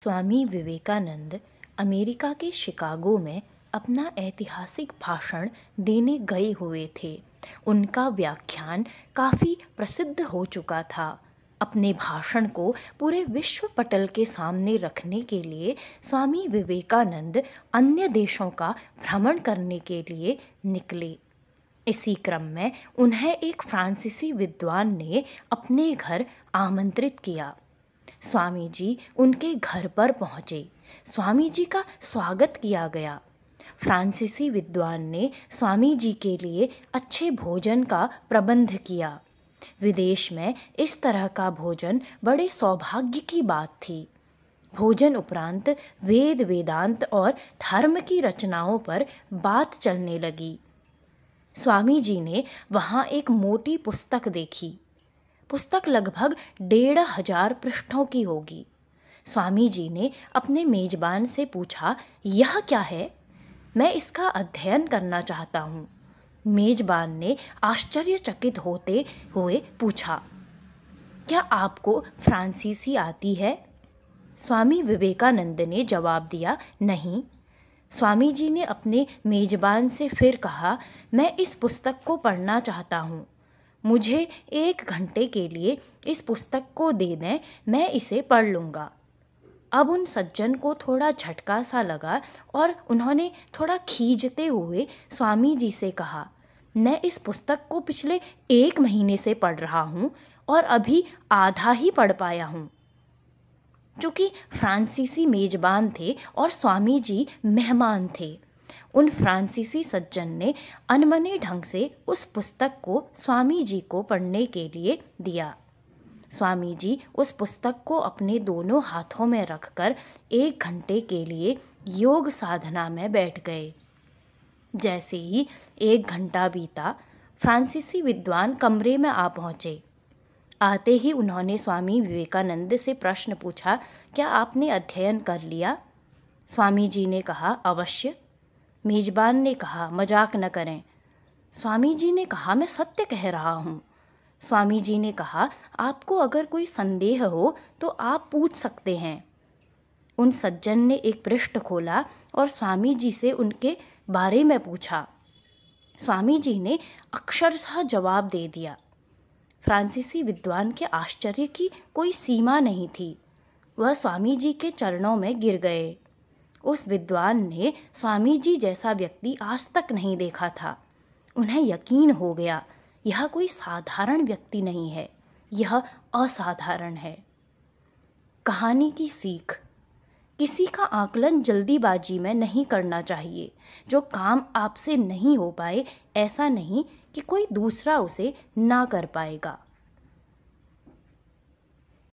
Swami Vivekananda America के Chicago में अपना ऐतिहासिक भाषण देने गए हुए थे। उनका व्याख्यान काफ़ी प्रसिद्ध हो चुका था। अपने भाषण को पूरे विश्व पटल के सामने रखने के लिए स्वामी विवेकानंद अन्य देशों का भ्रमण करने के लिए निकले। इसी क्रम में उन्हें एक फ्रांसीसी विद्वान ने अपने घर आमंत्रित किया। स्वामी जी उनके घर पर पहुँचे। स्वामी जी का स्वागत किया गया। फ्रांसीसी विद्वान ने स्वामी जी के लिए अच्छे भोजन का प्रबंध किया। विदेश में इस तरह का भोजन बड़े सौभाग्य की बात थी। भोजन उपरांत वेद वेदांत और धर्म की रचनाओं पर बात चलने लगी। स्वामी जी ने वहाँ एक मोटी पुस्तक देखी। पुस्तक लगभग 1500 पृष्ठों की होगी। स्वामी जी ने अपने मेजबान से पूछा, यह क्या है? मैं इसका अध्ययन करना चाहता हूँ। मेजबान ने आश्चर्यचकित होते हुए पूछा, क्या आपको फ्रांसीसी आती है? स्वामी विवेकानंद ने जवाब दिया, नहीं। स्वामी जी ने अपने मेजबान से फिर कहा, मैं इस पुस्तक को पढ़ना चाहता हूँ। मुझे 1 घंटे के लिए इस पुस्तक को दे दें, मैं इसे पढ़ लूँगा। अब उन सज्जन को थोड़ा झटका सा लगा और उन्होंने थोड़ा खींचते हुए स्वामी जी से कहा, मैं इस पुस्तक को पिछले 1 महीने से पढ़ रहा हूँ और अभी आधा ही पढ़ पाया हूँ। चूँकि फ्रांसीसी मेजबान थे और स्वामी जी मेहमान थे, उन फ्रांसीसी सज्जन ने अनमने ढंग से उस पुस्तक को स्वामी जी को पढ़ने के लिए दिया। स्वामी जी उस पुस्तक को अपने दोनों हाथों में रखकर 1 घंटे के लिए योग साधना में बैठ गए। जैसे ही 1 घंटा बीता, फ्रांसीसी विद्वान कमरे में आ पहुँचे। आते ही उन्होंने स्वामी विवेकानंद से प्रश्न पूछा, क्या आपने अध्ययन कर लिया? स्वामी जी ने कहा, अवश्य। मेजबान ने कहा, मजाक न करें। स्वामी जी ने कहा, मैं सत्य कह रहा हूँ। स्वामी जी ने कहा, आपको अगर कोई संदेह हो तो आप पूछ सकते हैं। उन सज्जन ने एक पृष्ठ खोला और स्वामी जी से उनके बारे में पूछा। स्वामी जी ने अक्षरशः जवाब दे दिया। फ्रांसीसी विद्वान के आश्चर्य की कोई सीमा नहीं थी। वह स्वामी जी के चरणों में गिर गए। उस विद्वान ने स्वामी जी जैसा व्यक्ति आज तक नहीं देखा था। उन्हें यकीन हो गया, यह कोई साधारण व्यक्ति नहीं है, यह असाधारण है। कहानी की सीख, किसी का आकलन जल्दीबाजी में नहीं करना चाहिए। जो काम आपसे नहीं हो पाए, ऐसा नहीं कि कोई दूसरा उसे ना कर पाएगा।